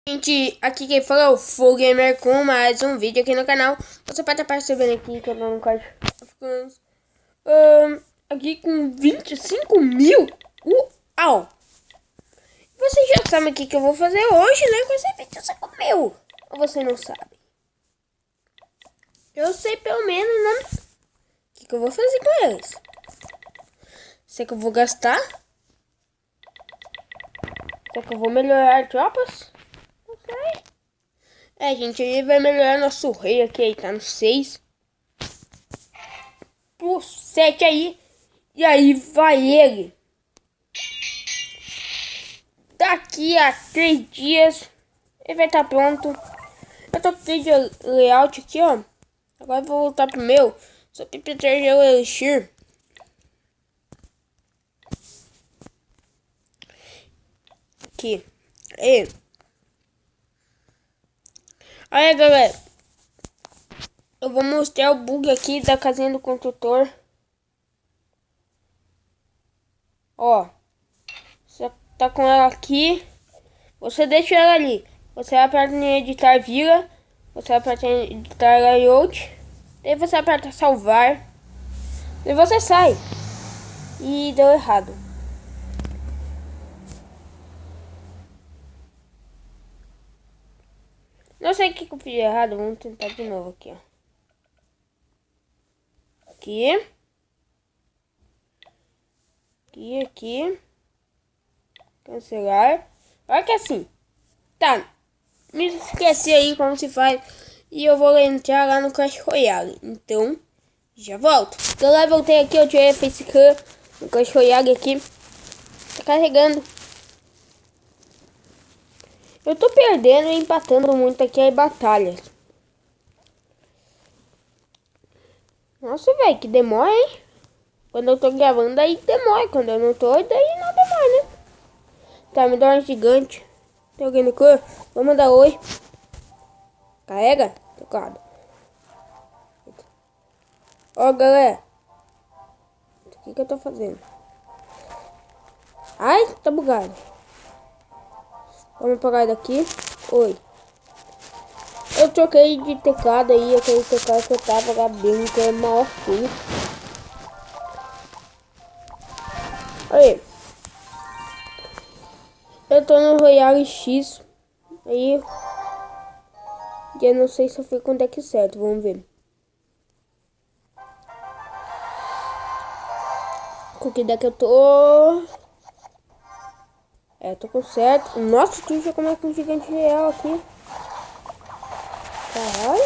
Gente, aqui quem fala é o Full Gamer com mais um vídeo aqui no canal. Você pode estar percebendo aqui que eu tô no código aqui com 25 mil. Uau! Vocês já sabem o que eu vou fazer hoje, né? Com esse 25 mil. Ou você não sabe? Eu sei pelo menos, né? O que eu vou fazer com eles. Sei que eu vou gastar. Será que eu vou melhorar tropas? Não sei. Gente, ele vai melhorar nosso rei aqui, aí tá no 6. Pro 7 aí. E aí vai ele. Daqui a 3 dias ele vai estar pronto. Eu tô com o layout aqui, ó. Agora eu vou voltar pro meu. Só que proteger o Elixir. Aqui. Aí, galera. Eu vou mostrar o bug aqui da casinha do construtor. Ó. Você tá com ela aqui. Você deixa ela ali. Você aperta em editar vila. Você aperta em editar layout. Daí você aperta salvar. E você sai. E deu errado. Não sei o que eu fiz errado. Vamos tentar de novo aqui, ó. Aqui. Aqui. Cancelar. Olha que assim. Tá. Me esqueci aí como se faz. E eu vou entrar lá no Clash Royale. Então, já volto. Então lá voltei aqui. Eu tirei a facecam no Clash Royale aqui. Tá carregando. Eu tô perdendo e empatando muito aqui as batalhas. Nossa, velho, que demora, hein? Quando eu tô gravando, aí demora. Quando eu não tô, daí não demora, né? Tá, me dá uma gigante. Tem alguém no cor? Vou mandar oi. Carrega? Teclado. Ó, galera. O que eu tô fazendo? Ai, tá bugado. Vamos apagar daqui. Oi. Eu troquei de teclado aí. Aquele teclado que eu tava gravando, que é maior que. Aí. Eu tô no Royale X. Aí. Eu não sei se eu fui com o deck certo. Vamos ver. Com que deck eu tô? Tô com certo. Nossa, que já começa com um gigante real aqui. Caralho.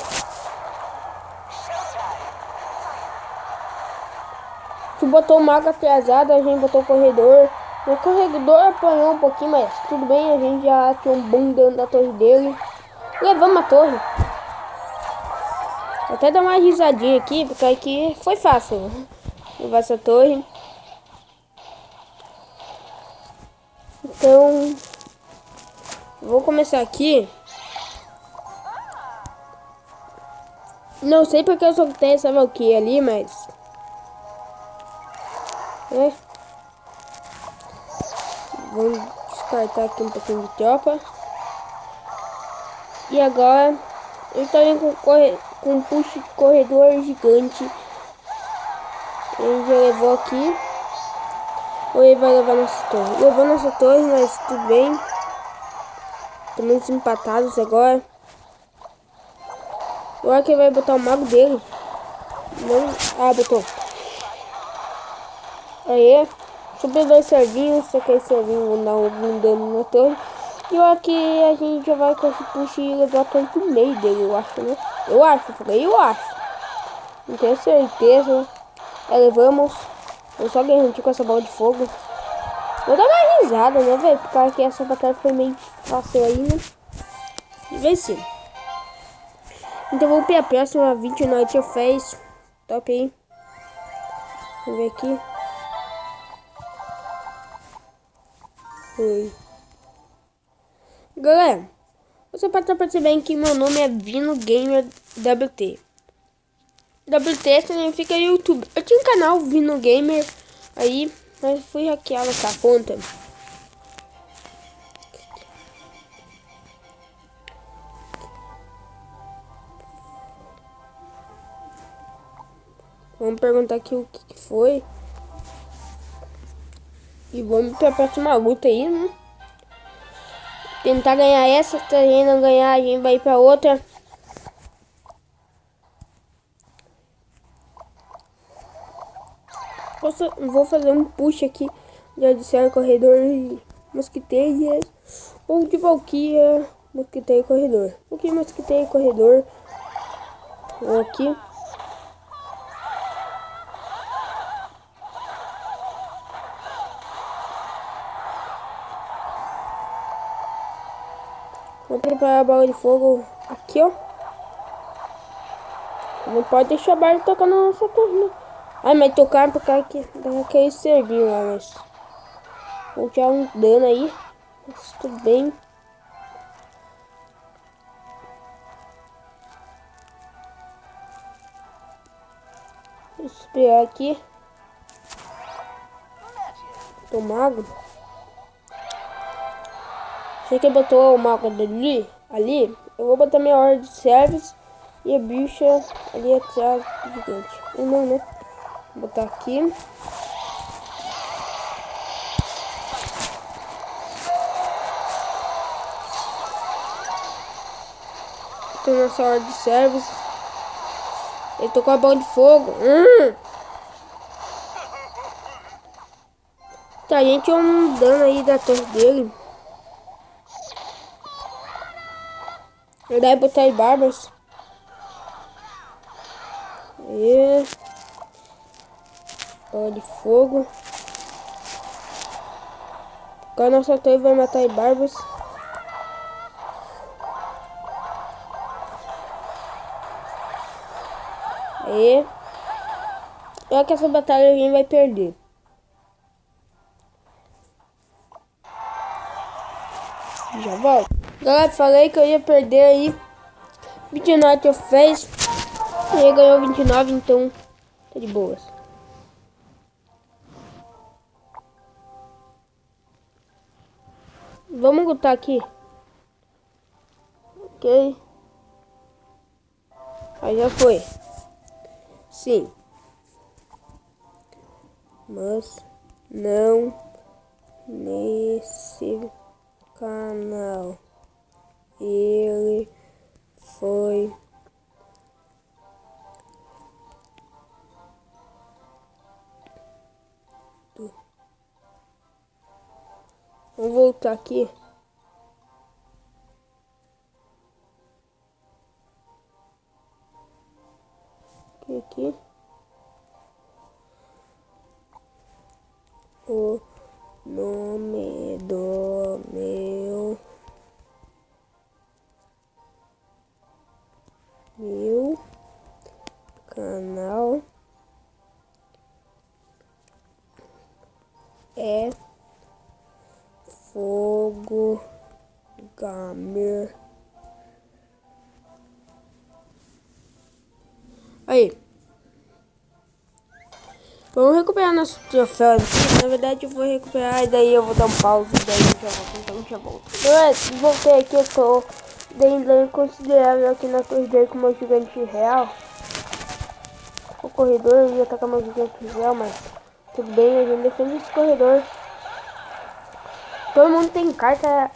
Tu botou o mago atrasado, a gente botou o corredor. O corredor apanhou um pouquinho, mas tudo bem. A gente já tinha um bom dano da torre dele. Levamos a torre. Vou até dar uma risadinha aqui, porque aqui foi fácil levar essa torre. Então, vou começar aqui. Não sei porque eu soltei essa Valkyrie ali, mas... Vamos descartar aqui um pouquinho de tropa. E agora, eu tô indo com um push corredor gigante. Ele já levou aqui. Ou ele vai levar nossa torre? Levou nossa torre, mas tudo bem. Estamos empatados agora. Agora que ele vai botar o mago dele. Não. Ah, botou. Aí. Subiu 2 servinhos. Só que esse servinho vão dar algum dano na torre. E aqui a gente já vai com esse push e levar a torre pro meio dele, eu acho, né? Eu acho. Não tenho certeza. Levamos. Eu só garanti com essa bola de fogo. Vou dar uma risada, né, velho? Porque aqui essa batalha foi meio fácil aí, né? E venci. Então vou para a próxima 29 fez. Top aí. Vamos ver aqui. Oi. Galera, você pode estar percebendo que meu nome é Vino Gamer WT. WT significa YouTube. Eu tinha um canal Vino Gamer aí, mas fui hackeado essa conta. Vamos perguntar aqui o que foi. E vamos pra próxima luta aí, né? Tentar ganhar essa. Se a gente não ganhar, a gente vai pra outra. Vou fazer um push aqui de Adversário Corredor e Mosquiteiro. Ou de Valkyria, Mosquiteiro e Corredor. O que Mosquiteiro e Corredor. Vou aqui. Vou preparar a bola de fogo aqui, ó. Não pode deixar a bala tocar na nossa torre, né? Ai, mas tocar por causa que daquele servir lá, mas... Vou tirar um dano aí. Mas tudo bem. Vou esperar aqui. Tô mago. Já que botou o mago ali, eu vou botar minha hora de service e a bicha ali atrás do gigante. Não, né? Vou botar aqui. Tem nossa hora de service. Ele tocou a bola de fogo. Tá, a gente um dano aí da torre dele. Eu deve botar aí barbas. E bola de fogo. Agora nossa torre vai matar aí barbas. Aí. Olha que essa batalha a gente vai perder. Já volto. Galera, falei que eu ia perder aí. 29 que eu fiz. E ele ganhou 29, então tá de boas. Vamos lutar aqui. Ok. Aí já foi. Sim. Mas não nesse canal. Ele foi vou voltar aqui. Aqui. O nome do meu canal é Fogo Gamer. Aí. Vamos recuperar nosso troféu. Na verdade eu vou recuperar e daí eu vou dar um pause e daí eu já volto. Então já volto. Eu voltei aqui, eu tô dando considerável aqui na torre dele com o meu gigante real. O corredor ia atacar meu gigante real, mas tudo bem, a gente defende esse corredor. Todo mundo tem carta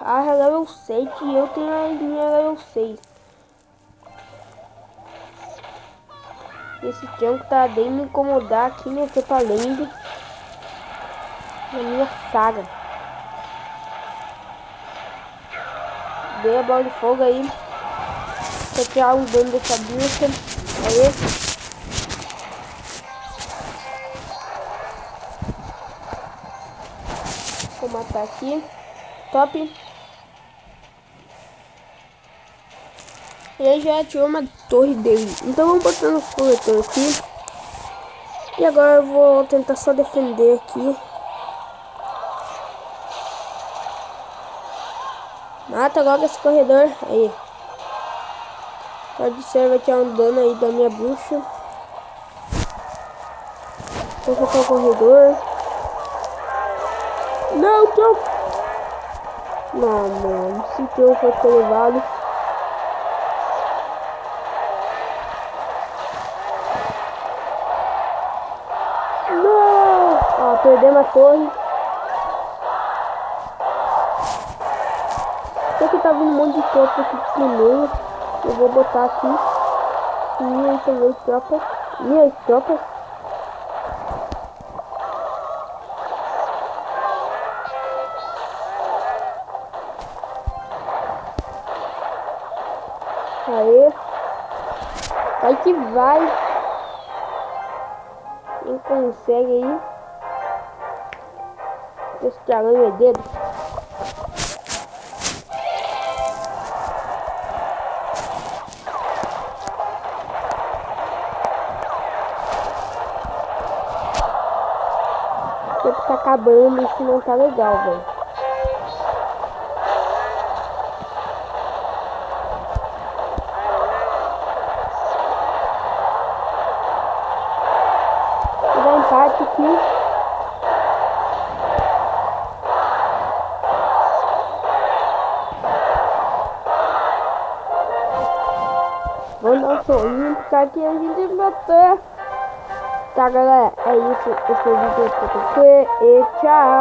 a level 7 e eu tenho a minha level 6. Esse tanque tá bem me incomodar aqui no Tepalende. Na minha saga. Dei a bola de fogo aí. Pra tirar um dano dessa bicha. Aí. Vou matar aqui. Top. E aí já tirou uma torre dele. Então vamos botar no coletor aqui. E agora eu vou tentar só defender aqui. Mata logo esse corredor. Aí. Pode ser, vai tirar um dano aí da minha bruxa. Vou colocar o corredor. Não, não. Não, mano. Se eu for ter levado. mesma torre. Sei que tá vindo um monte de tropa aqui primeiro. Eu vou botar aqui. Minhas tropas. Minhas tropas. Aê. Vai que vai. Quem consegue aí? Esse aranha dele. O tempo tá acabando, isso não tá legal, velho. Vou dar empate aqui. Vou dar um sorriso, porque aqui a gente matou. Tá, galera, é isso. Esse foi o vídeo que eu e tchau.